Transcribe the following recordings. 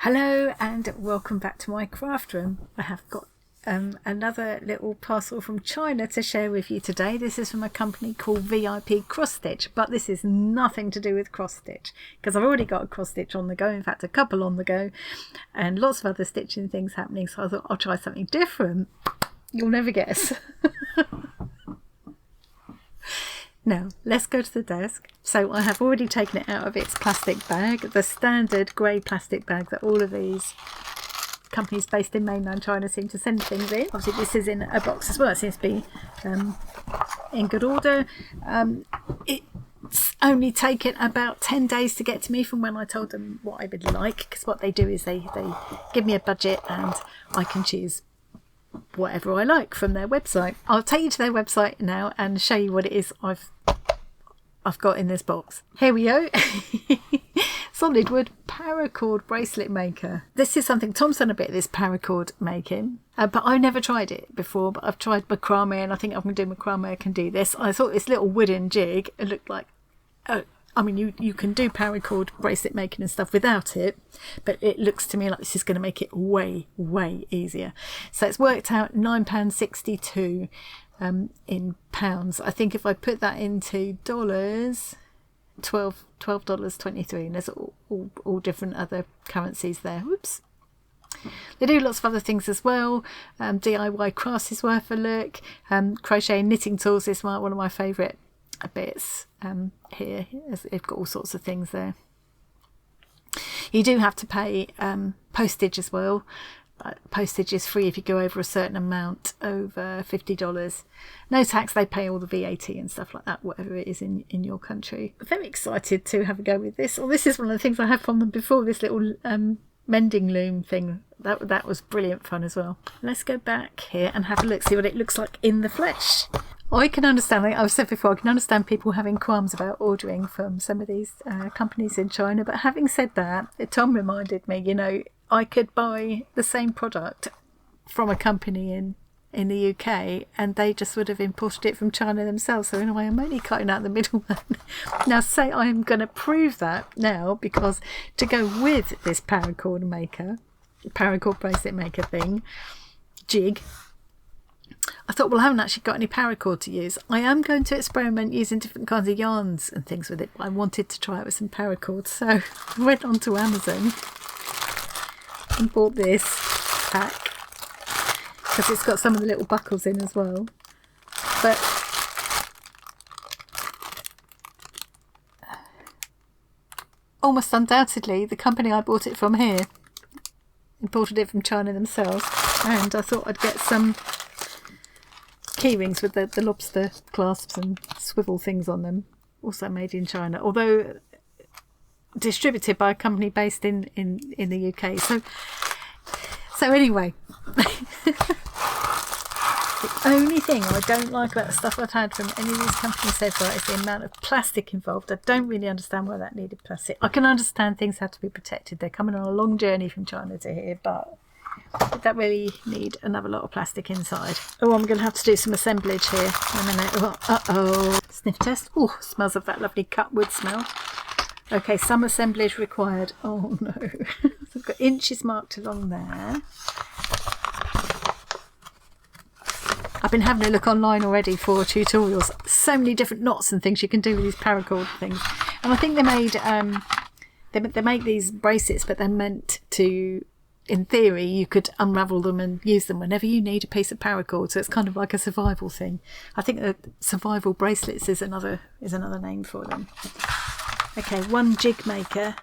Hello and welcome back to my craft room. I have got another little parcel from China to share with you today. This is from a company called VIP Cross Stitch, but this is nothing to do with cross stitch because I've already got a cross stitch on the go, in fact a couple on the go, and lots of other stitching things happening, so I thought I'll try something different. You'll never guess. Now, let's go to the desk. So I have already taken it out of its plastic bag, the standard grey plastic bag that all of these companies based in mainland China seem to send things in. Obviously this is in a box as well, it seems to be in good order. It's only taken about 10 days to get to me from when I told them what I would like, because what they do is they give me a budget and I can choose whatever I like from their website. I'll take you to their website now and show you what it is I've got in this box. Here we go. Solid wood paracord bracelet maker. This is something Tom's done a bit of this paracord making, but I've never tried it before. But I've tried macrame, and I think I can do macrame. I can do this. I thought this little wooden jig, it looked like, I mean, you can do paracord bracelet making and stuff without it, but it looks to me like this is going to make it way easier. So it's worked out £9.62 in pounds. I think if I put that into dollars, $12.23, and there's all different other currencies there. Whoops. They do lots of other things as well. DIY crafts is worth a look. Crochet and knitting tools is one of my favourite bits here. They've got all sorts of things there. You do have to pay postage as well. Postage is free if you go over a certain amount, over $50. No tax. They pay all the VAT and stuff like that, whatever it is in your country. I'm very excited to have a go with this. This is one of the things I had from them before, this little mending loom thing. That was brilliant fun as well. Let's go back here and have a look, see what it looks like in the flesh. I can understand, like I've said before, I can understand people having qualms about ordering from some of these companies in China, but having said that, Tom reminded me, I could buy the same product from a company in the UK and they just would have imported it from China themselves. So in a way, I'm only cutting out the middleman. Now, say I'm going to prove that now, because to go with this paracord bracelet maker thing, jig, I thought, well, I haven't actually got any paracord to use. I am going to experiment using different kinds of yarns and things with it, but I wanted to try it with some paracord. So I went onto Amazon and bought this pack because it's got some of the little buckles in as well. But almost undoubtedly the company I bought it from here imported it from China themselves, and I thought I'd get some key rings with the lobster clasps and swivel things on them, also made in China, although distributed by a company based in the UK. So anyway, the only thing I don't like about the stuff I've had from any of these companies so far is the amount of plastic involved. I don't really understand why that needed plastic. I can understand things have to be protected. They're coming on a long journey from China to here, but did that really need another lot of plastic inside? Oh, I'm going to have to do some assemblage here in a minute. Uh-oh. Sniff test. Oh, smells of that lovely cut wood smell. Okay, some assemblage required. Oh no. So I've got inches marked along there. I've been having a look online already for tutorials. So many different knots and things you can do with these paracord things. And I think they made they make these bracelets, but they're meant to, in theory, you could unravel them and use them whenever you need a piece of paracord. So it's kind of like a survival thing. I think that survival bracelets is another name for them. Okay, one jig maker,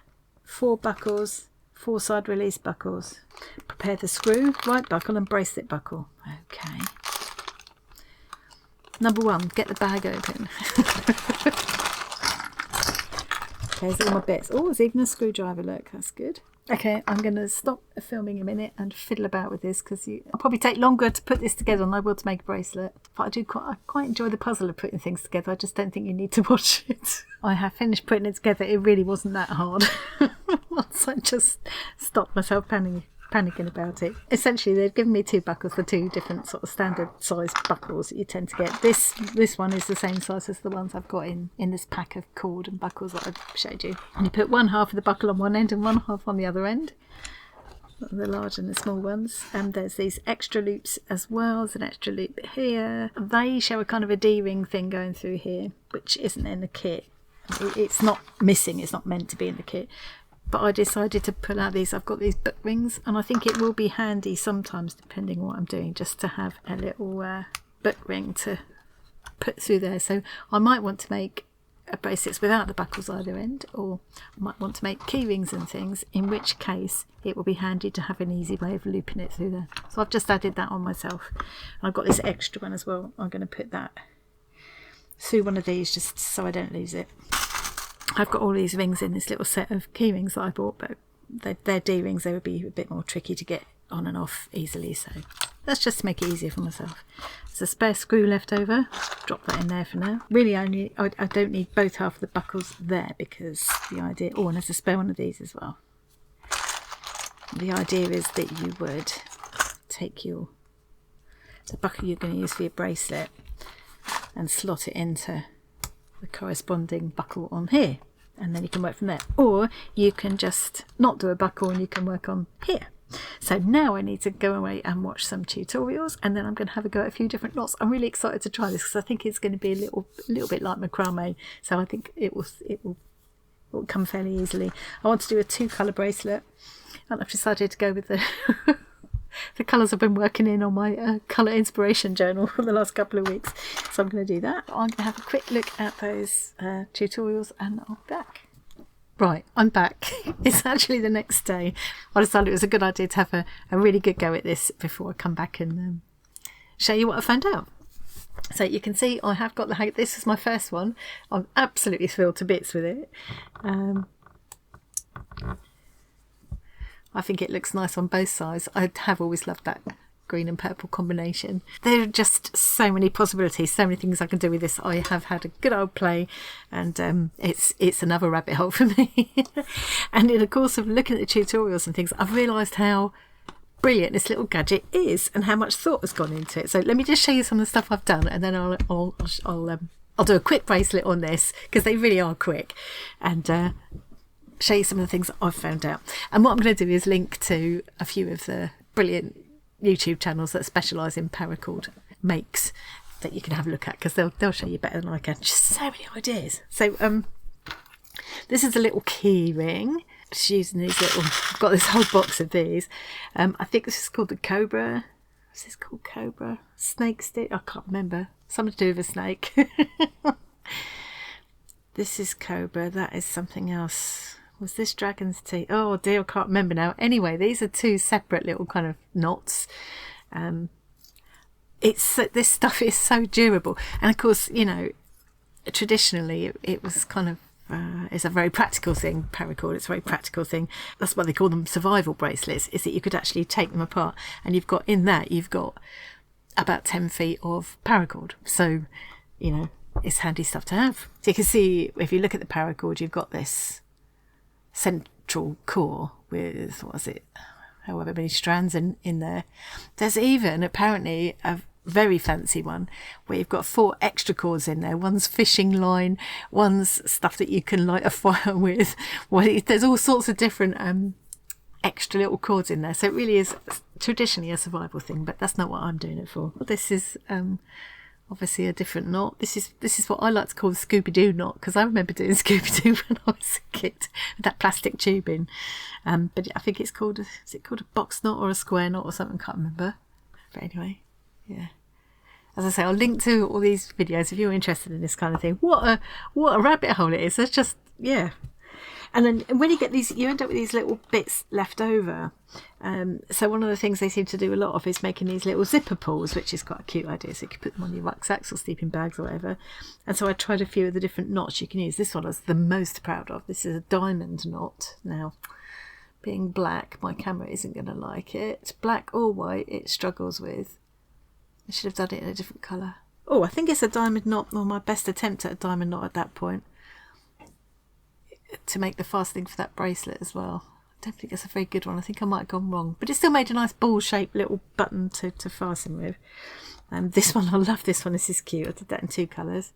4 buckles, 4 side release buckles. Prepare the screw, right buckle and bracelet buckle. Okay. Number 1, get the bag open. Okay, there's all my bits. Oh, there's even a screwdriver, look, that's good. Okay, I'm going to stop filming a minute and fiddle about with this because it'll probably take longer to put this together than I will to make a bracelet. But I quite enjoy the puzzle of putting things together. I just don't think you need to watch it. I have finished putting it together. It really wasn't that hard. Once I just stopped myself panicking about it. Essentially, they've given me 2 buckles for 2 different sort of standard size buckles that you tend to get. This one is the same size as the ones I've got in this pack of cord and buckles that I've showed you. And you put one half of the buckle on one end and one half on the other end. the large and the small ones. And there's these extra loops as well. There's an extra loop here. They show a kind of a D-ring thing going through here, which isn't in the kit. It's not missing, it's not meant to be in the kit. But I decided to pull out these. I've got these book rings, and I think it will be handy sometimes, depending on what I'm doing, just to have a little book ring to put through there. So I might want to make bracelets without the buckles either end, or I might want to make key rings and things, in which case it will be handy to have an easy way of looping it through there. So I've just added that on myself. And I've got this extra one as well. I'm going to put that through one of these just so I don't lose it. I've got all these rings in this little set of key rings that I bought, but they're D rings. They would be a bit more tricky to get on and off easily, so that's just to make it easier for myself. There's a spare screw left over. Drop that in there for now. Really only I don't need both half of the buckles there, because the idea, oh, and there's a spare one of these as well. The idea is that you would take the buckle you're going to use for your bracelet and slot it into the corresponding buckle on here, and then you can work from there. Or you can just not do a buckle and you can work on here. So now I need to go away and watch some tutorials, and then I'm going to have a go at a few different knots. I'm really excited to try this because I think it's going to be a little bit like macrame, so I think it will come fairly easily. I want to do a 2-colour bracelet, and I've decided to go with the the colours I've been working in on my colour inspiration journal for the last couple of weeks. So I'm going to do that. I'm going to have a quick look at those tutorials, and I'll be back. Right, I'm back. It's actually the next day. I decided it was a good idea to have a really good go at this before I come back and show you what I found out. So you can see I have got the hang. This is my first one. I'm absolutely thrilled to bits with it. I think it looks nice on both sides. I have always loved that green and purple combination. There are just so many possibilities, so many things I can do with this. I have had a good old play, and it's another rabbit hole for me. And in the course of looking at the tutorials and things, I've realised how brilliant this little gadget is and how much thought has gone into it. So let me just show you some of the stuff I've done, and then I'll do a quick bracelet on this, because they really are quick, and show you some of the things that I've found out. And what I'm going to do is link to a few of the brilliant YouTube channels that specialise in paracord makes that you can have a look at, because they'll show you better than I can. Just so many ideas. So this is a little key ring. Just using these little, I've got this whole box of these. I think this is called the Cobra. What's this called? Cobra? Snake stick? I can't remember. Something to do with a snake. This is Cobra. That is something else. Was this Dragon's Teeth? Oh dear, I can't remember now. Anyway, these are 2 separate little kind of knots. This stuff is so durable, and of course, you know, traditionally it was kind of it's a very practical thing. Paracord, it's a very practical thing. That's why they call them survival bracelets, is that you could actually take them apart, and you've got about 10 feet of paracord. So, you know, it's handy stuff to have. So you can see, if you look at the paracord, you've got this central core with, what was it, however many strands in there. There's even apparently a very fancy one where you've got 4 extra cords in there. One's fishing line, one's stuff that you can light a fire with. Well, there's all sorts of different extra little cords in there. So it really is traditionally a survival thing, but that's not what I'm doing it for. This is obviously a different knot. This is what I like to call the Scooby-Doo knot, because I remember doing Scooby-Doo when I was a kid with that plastic tubing. But I think is it called a box knot or a square knot or something? Can't remember. But anyway, yeah. As I say, I'll link to all these videos if you're interested in this kind of thing. What a rabbit hole it is. There's just, yeah. And then when you get these, you end up with these little bits left over. So one of the things they seem to do a lot of is making these little zipper pulls, which is quite a cute idea. So you can put them on your rucksacks or sleeping bags or whatever. And so I tried a few of the different knots you can use. This one I was the most proud of. This is a diamond knot. Now, being black, my camera isn't going to like it. Black or white, it struggles with. I should have done it in a different colour. Oh, I think it's a diamond knot, or my best attempt at a diamond knot at that point, to make the fastening for that bracelet as well. I don't think it's a very good one. I think I might have gone wrong, but it still made a nice ball-shaped little button to fasten with. This one, I love this one. This is cute. I did that in 2 colours.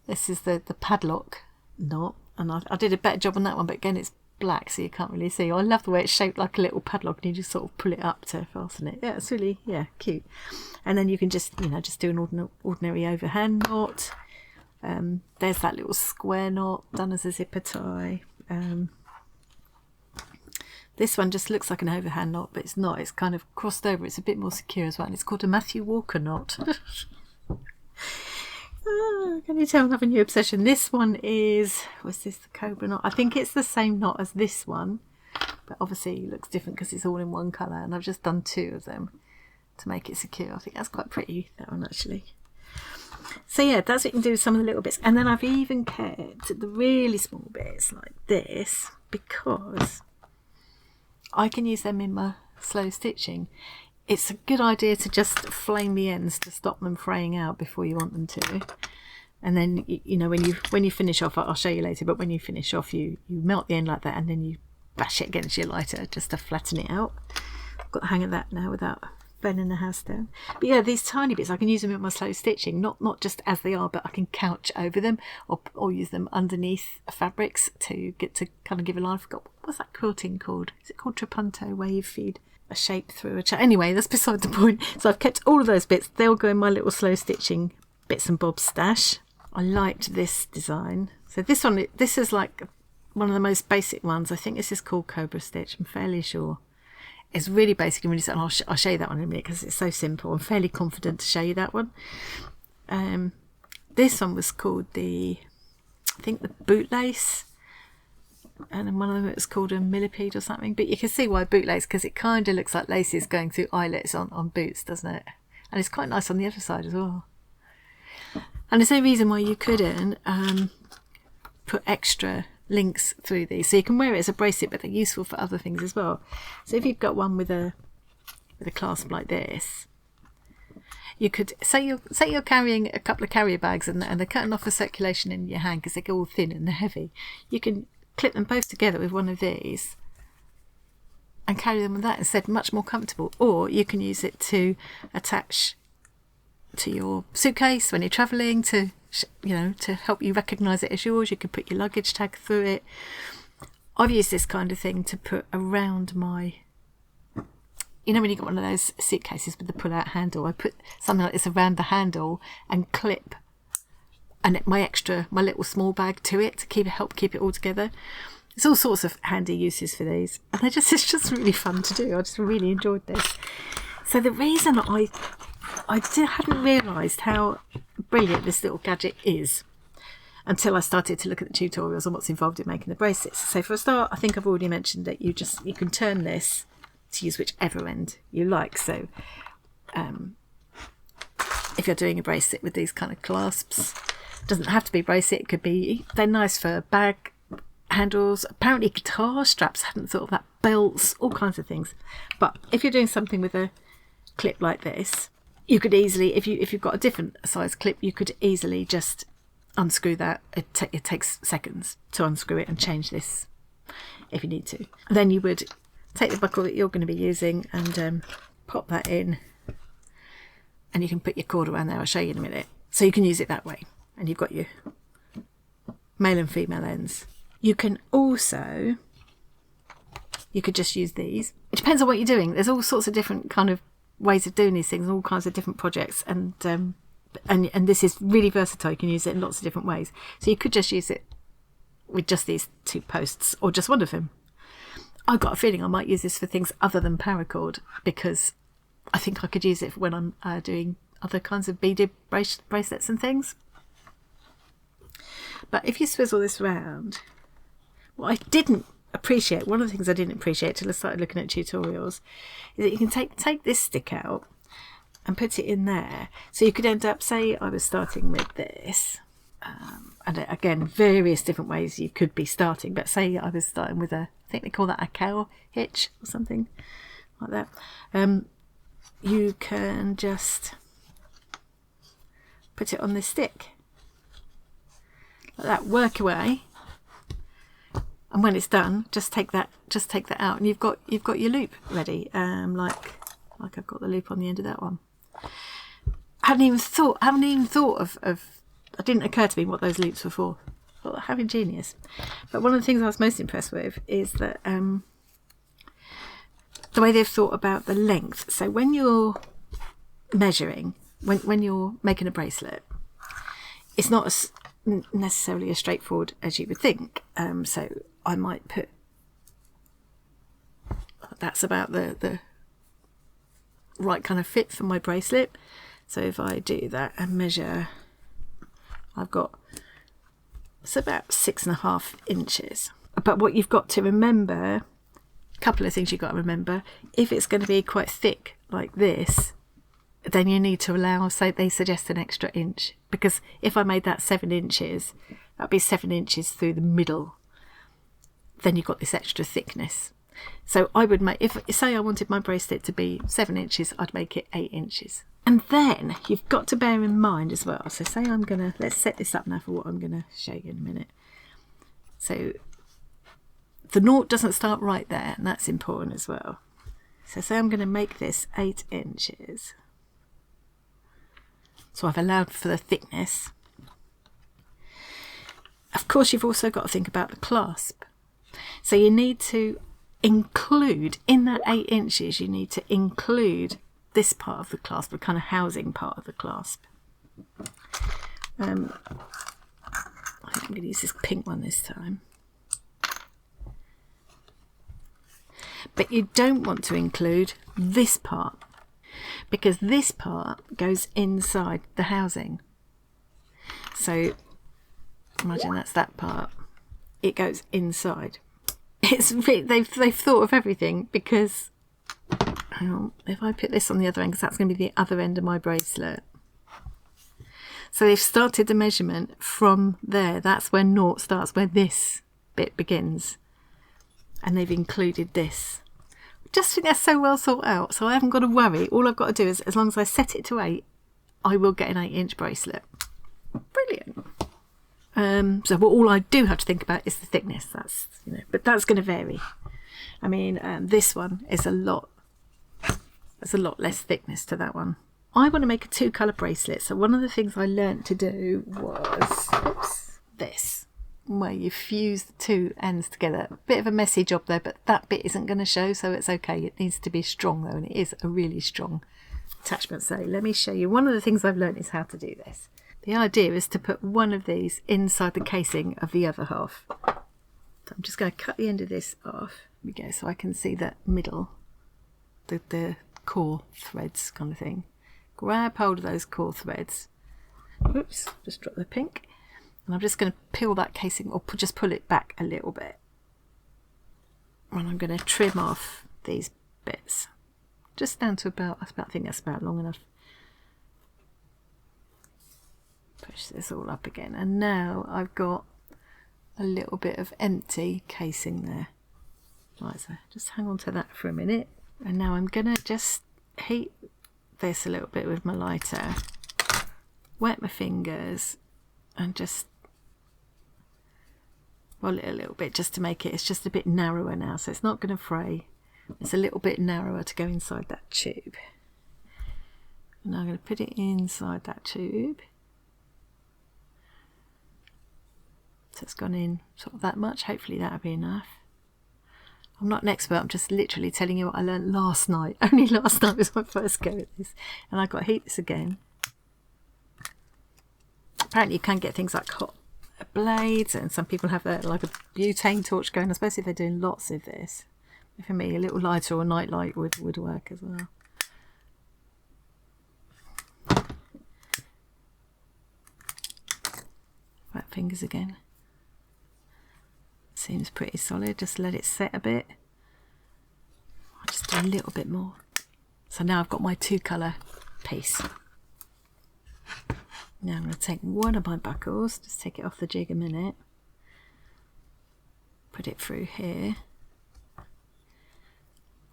This is the padlock knot, and I did a better job on that one, but again, it's black, so you can't really see. I love the way it's shaped like a little padlock, and you just sort of pull it up to fasten it. Yeah, it's really, yeah, cute. And then you can just, you know, just do an ordinary overhand knot. There's that little square knot done as a zipper tie. This one just looks like an overhand knot, but it's not. It's kind of crossed over. It's a bit more secure as well. And it's called a Matthew Walker knot. Can you tell I'm having a new obsession? This one is, was this the cobra knot? I think it's the same knot as this one, but obviously it looks different because it's all in one colour, and I've just done 2 of them to make it secure. I think that's quite pretty, that one actually. So yeah, that's what you can do with some of the little bits. And then I've even kept the really small bits like this, because I can use them in my slow stitching. It's a good idea to just flame the ends to stop them fraying out before you want them to. And then, you know, when you finish off, I'll show you later, but when you finish off, you melt the end like that, and then you bash it against your lighter just to flatten it out. I've got the hang of that now without burning the house down. But yeah, these tiny bits, I can use them in my slow stitching, not just as they are, but I can couch over them or use them underneath fabrics to get to kind of give a line. I forgot, what's that quilting called? Is it called trapunto, where you feed a shape through a anyway, that's beside the point. So I've kept all of those bits. They'll go in my little slow stitching bits and bobs stash. I liked this design. So this one, this is like one of the most basic ones. I think this is called Cobra Stitch, I'm fairly sure. It's really basic and really simple. I'll show you that one in a minute because it's so simple. I'm fairly confident to show you that one. This one was called I think the bootlace, and then one of them it was called a millipede or something. But you can see why bootlace, because it kind of looks like laces going through eyelets on boots, doesn't it? And it's quite nice on the other side as well. And there's no reason why you couldn't put extra links through these, so you can wear it as a bracelet, but they're useful for other things as well. So if you've got one with a clasp like this, you could say you're carrying a couple of carrier bags and they're cutting off the circulation in your hand because they're all thin and they're heavy. You can clip them both together with one of these and carry them with that instead, much more comfortable. Or you can use it to attach to your suitcase when you're travelling, to to help you recognise it as yours. You could put your luggage tag through it. I've used this kind of thing to put around my, you know when you got one of those suitcases with the pull out handle, I put something like this around the handle and clip my little small bag to it to help keep it all together. There's all sorts of handy uses for these, and it's just really fun to do. I just really enjoyed this. So the reason I hadn't realised how brilliant this little gadget is until I started to look at the tutorials on what's involved in making the bracelets. So for a start, I think I've already mentioned that you can turn this to use whichever end you like. So if you're doing a bracelet with these kind of clasps, it doesn't have to be bracelet, it could be, they're nice for bag handles, apparently guitar straps, hadn't thought of that, belts, all kinds of things. But if you're doing something with a clip like this, you could easily, if you've got a different size clip, you could easily just unscrew that. It takes seconds to unscrew it and change this if you need to. Then you would take the buckle that you're going to be using and pop that in, and you can put your cord around there. I'll show you in a minute. So you can use it that way, and you've got your male and female ends. You can also, you could just use these. It depends on what you're doing. There's all sorts of different kind of ways of doing these things, all kinds of different projects, and this is really versatile. You can use it in lots of different ways. So you could just use it with just these 2 posts or just one of them. I've got a feeling I might use this for things other than paracord, because I think I could use it when I'm doing other kinds of beaded bracelets and things. But if you swizzle this round, what I didn't appreciate, one of the things I didn't appreciate till I started looking at tutorials, is that you can take this stick out and put it in there. So you could end up, say I was starting with this, and again, various different ways you could be starting, but say I was starting with I think they call that a cow hitch or something like that. You can just put it on this stick like that, work away, and when it's done, just take that out, and you've got your loop ready. Like I've got the loop on the end of that one. I haven't even thought of. It didn't occur to me what those loops were for. thought, how ingenious. But one of the things I was most impressed with is that the way they've thought about the length. So when you're measuring, when you're making a bracelet, it's not as necessarily as straightforward as you would think. So I might put, that's about the right kind of fit for my bracelet. So if I do that and measure, I've got, it's about 6.5 inches. But what you've got to remember, a couple of things you've got to remember, if it's going to be quite thick like this, then you need to allow, so they suggest an extra inch, because if I made that 7 inches, that'd be 7 inches through the middle. Then you've got this extra thickness. So I would make, if say I wanted my bracelet to be 7 inches, I'd make it 8 inches. And then you've got to bear in mind as well, so say I'm gonna, let's set this up now for what I'm gonna show you in a minute. So the nought doesn't start right there, and that's important as well. So say I'm gonna make this 8 inches. So I've allowed for the thickness. Of course, you've also got to think about the clasp. So you need to include, in that 8 inches, you need to include this part of the clasp, the kind of housing part of the clasp. I think I'm going to use this pink one this time. But you don't want to include this part, because this part goes inside the housing. So imagine that's that part. It goes inside. It's really, they've thought of everything, because hang on, if I put this on the other end, because that's going to be the other end of my bracelet. So they've started the measurement from there. That's where nought starts, where this bit begins. And they've included this. Just think that's so well thought out, so I haven't got to worry. All I've got to do is, as long as I set it to 8, I will get an 8-inch bracelet. Brilliant. So all I do have to think about is the thickness. That's, you know, but that's going to vary. I mean, this one is a lot. There's a lot less thickness to that one. I want to make a 2-colour bracelet. So one of the things I learnt to do was this, where you fuse the 2 ends together. A bit of a messy job there, but that bit isn't going to show, so it's okay. It needs to be strong though, and it is a really strong attachment. So let me show you. One of the things I've learnt is how to do this. The idea is to put one of these inside the casing of the other half. So I'm just going to cut the end of this off. There we go, so I can see that middle, the core threads kind of thing. Grab hold of those core threads. Oops, just drop the pink. And I'm just going to peel that casing, or just pull it back a little bit. And I'm going to trim off these bits. Just down to about, I think that's about long enough. Push this all up again, and now I've got a little bit of empty casing there. Right, so just hang on to that for a minute, and now I'm gonna just heat this a little bit with my lighter, wet my fingers, and just roll it a little bit just to make it, it's just a bit narrower now, so it's not going to fray. It's a little bit narrower to go inside that tube. And now I'm going to put it inside that tube. So it's gone in sort of that much. Hopefully that'll be enough. I'm not an expert, I'm just literally telling you what I learned last night. Only last night was my first go at this. And I've got to heat this again. Apparently you can get things like hot blades, and some people have like a butane torch going, especially if they're doing lots of this. For me, a little lighter or a night light would work as well. Wet fingers again. Seems pretty solid. Just let it set a bit. I'll just do a little bit more. So now I've got my 2-colour piece. Now I'm going to take one of my buckles, just take it off the jig a minute, put it through here.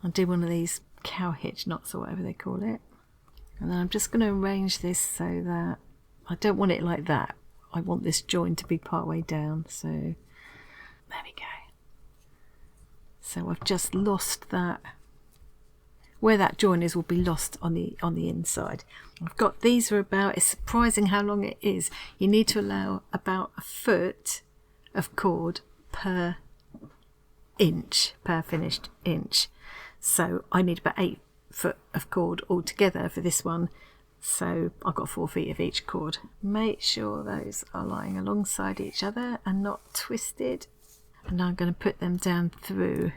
I'll do one of these cow hitch knots or whatever they call it. And then I'm just going to arrange this so that I don't want it like that. I want this join to be part way down, so there we go. So I've just lost that. Where that join is will be lost on the inside. I've got, these are about, it's surprising how long it is. You need to allow about 1 foot of cord per inch, per finished inch. So I need about 8 foot of cord altogether for this one. So I've got 4 feet of each cord. Make sure those are lying alongside each other and not twisted. And now I'm going to put them down through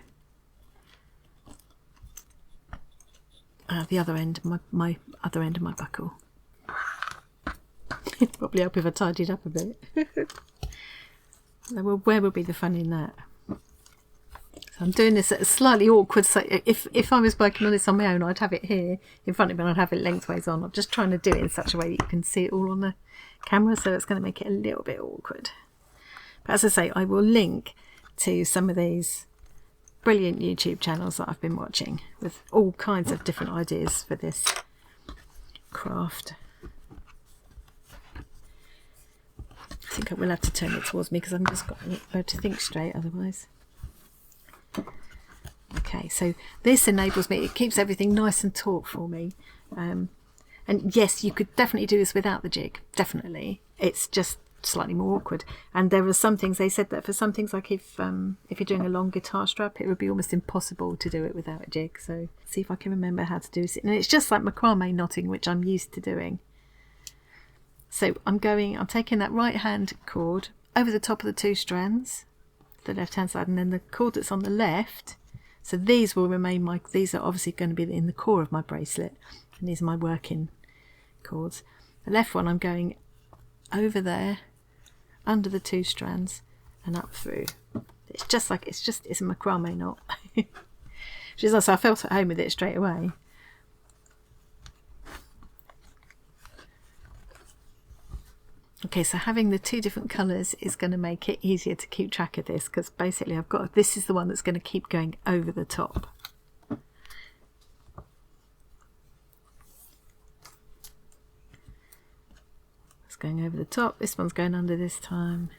the other end, my other end of my buckle. Probably help if I tidied up a bit. Well, where would be the fun in that? So I'm doing this at a slightly awkward. So if I was working on this on my own, I'd have it here in front of me and I'd have it lengthways on. I'm just trying to do it in such a way that you can see it all on the camera, so it's going to make it a little bit awkward. But as I say, I will link to some of these brilliant YouTube channels that I've been watching with all kinds of different ideas for this craft. I think I will have to turn it towards me because I'm just got to think straight otherwise. Okay, so this enables me, it keeps everything nice and taut for me. And yes, you could definitely do this without the jig, definitely. It's just slightly more awkward. And there are some things, they said that for some things, like if you're doing a long guitar strap, it would be almost impossible to do it without a jig. So see if I can remember how to do this. And it's just like macrame knotting, which I'm used to doing. So I'm taking that right hand cord over the top of the 2 strands, the left hand side, and then the cord that's on the left. So these will remain these are obviously going to be in the core of my bracelet, and these are my working cords. The left one I'm going over there, under the 2 strands, and up through. It's a macrame knot. Which is also, I felt at home with it straight away. Okay, so having the 2 different colours is going to make it easier to keep track of this, because basically this is the one that's going to keep going over the top. It's going over the top, this one's going under this time.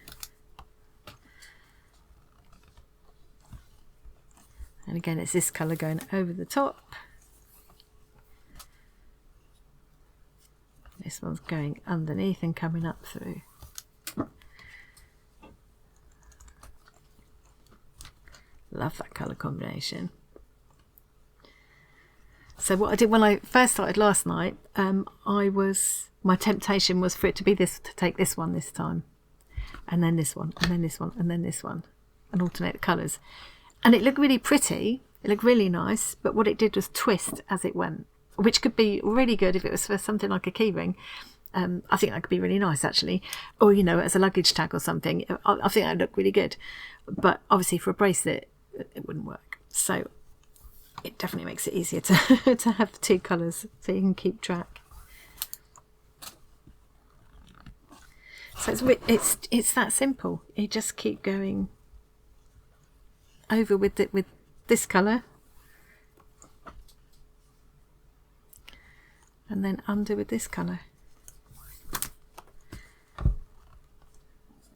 And again, it's this colour going over the top. This one's going underneath and coming up through. Love that colour combination. So what I did when I first started last night, my temptation was for it to be to take this one this time, and then this one, and then this one, and then this one, and alternate the colours. And it looked really pretty, it looked really nice, but what it did was twist as it went, which could be really good if it was for something like a keyring. I think that could be really nice, actually. Or, as a luggage tag or something. I think that would look really good. But obviously for a bracelet, it wouldn't work. So it definitely makes it easier to, to have 2 colours so you can keep track. So it's that simple. You just keep going over with this colour. And then under with this colour.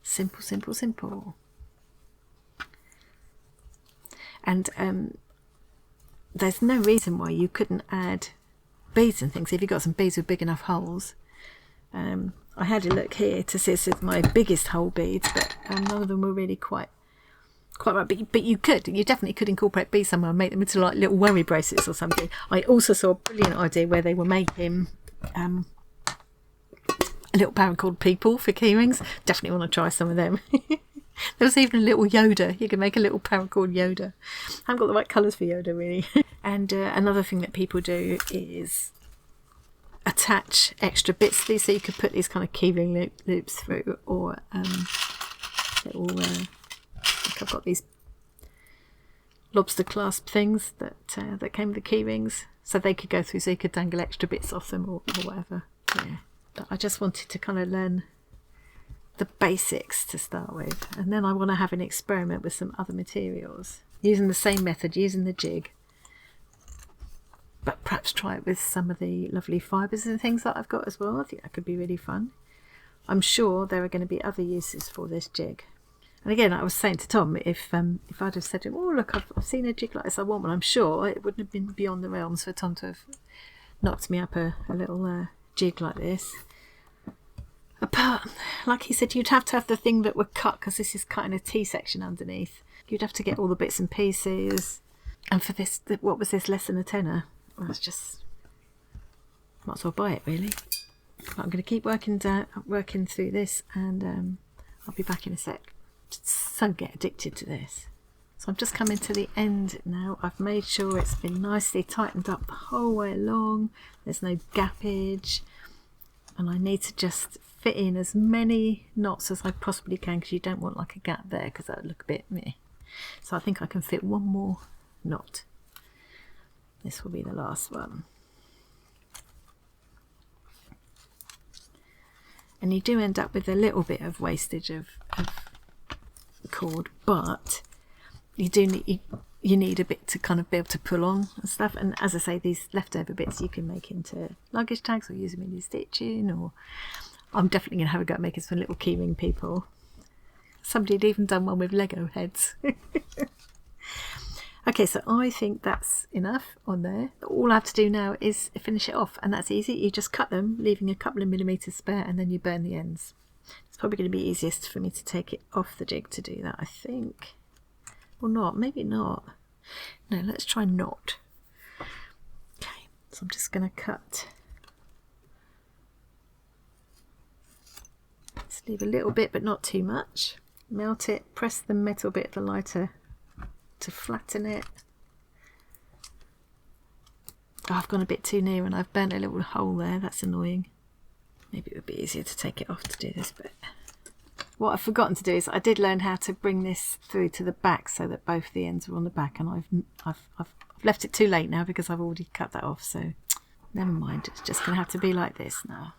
Simple, simple, simple. And there's no reason why you couldn't add beads and things if you've got some beads with big enough holes. I had a look here to see this is my biggest hole beads, but none of them were really quite right. But you definitely could incorporate beads somewhere and make them into like little worry bracelets or something. I also saw a brilliant idea where they were making a little paracord people for keyrings. Definitely want to try some of them. There was even a little Yoda. You can make a little paracord Yoda. I haven't got the right colours for Yoda really. And another thing that people do is attach extra bits to these, so you could put these kind of keyring loops through, or little like I've got these lobster clasp things that came with the key rings, so they could go through, so you could dangle extra bits off them or whatever. Yeah, but I just wanted to kind of learn the basics to start with, and then I want to have an experiment with some other materials using the same method, using the jig, but perhaps try it with some of the lovely fibres and things that I've got as well. I think that could be really fun. I'm sure there are going to be other uses for this jig. And again, I was saying to Tom, if I'd have said to him, oh look, I've seen a jig like this, I want one, I'm sure it wouldn't have been beyond the realms for Tom to have knocked me up a little jig like this. But like he said, you'd have to have the thing that would cut, because this is cutting a T section underneath. You'd have to get all the bits and pieces. And for this, what was this, less than a tenner? Well, it's just, might as well buy it really. But I'm going to keep working through this, and I'll be back in a sec. Just so get addicted to this. So I'm just coming to the end now. I've made sure it's been nicely tightened up the whole way along. There's no gappage. And I need to just fit in as many knots as I possibly can, because you don't want like a gap there, because that would look a bit meh. So I think I can fit one more knot. This will be the last one. And you do end up with a little bit of wastage of cord, but you do need, you need a bit to kind of be able to pull on and stuff. And as I say, these leftover bits you can make into luggage tags or use them in your stitching, or I'm definitely going to have a go at making some little keyring people. Somebody had even done one with Lego heads. Okay, so I think that's enough on there. All I have to do now is finish it off, and that's easy. You just cut them, leaving a couple of millimetres spare, and then you burn the ends. It's probably going to be easiest for me to take it off the jig to do that, I think. Or not, maybe not. No, let's try not. Okay, so I'm just going to cut. Just leave a little bit, but not too much. Melt it, press the metal bit of the lighter to flatten it. Oh, I've gone a bit too near and I've burnt a little hole there. That's annoying. Maybe it would be easier to take it off to do this bit. What I've forgotten to do is I did learn how to bring this through to the back so that both the ends are on the back, and I've left it too late now because I've already cut that off, so never mind. It's just going to have to be like this now.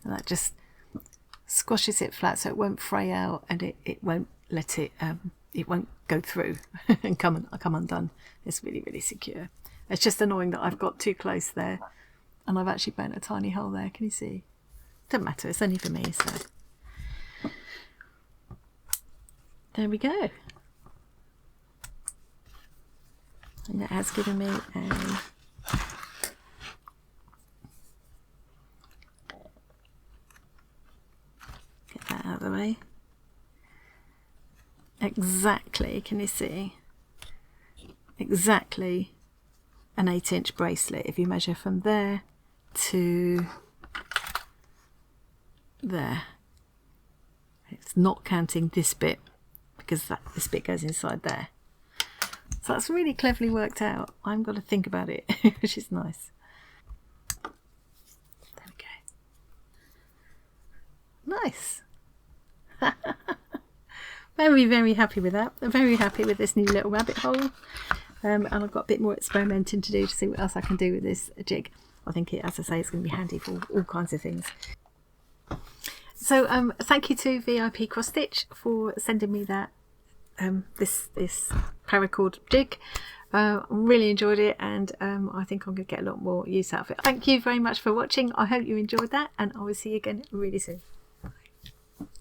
And that just squashes it flat so it won't fray out, and it won't let it it won't go through and come undone. It's really, really secure. It's just annoying that I've got too close there and I've actually burnt a tiny hole there. Can you see? Doesn't matter, it's only for me, so there we go. And that has given me a that out of the way. Exactly, can you see? Exactly an 8-inch bracelet if you measure from there to there. It's not counting this bit because this bit goes inside there. So that's really cleverly worked out. I'm going to think about it, which is nice. There we go. Nice. Very, very happy with that. I'm very happy with this new little rabbit hole. And I've got a bit more experimenting to do to see what else I can do with this jig. I think, as I say, it's going to be handy for all kinds of things. So thank you to VIP Cross Stitch for sending me that this Paracord jig. Really enjoyed it, and I think I'm going to get a lot more use out of it. Thank you very much for watching. I hope you enjoyed that, and I will see you again really soon.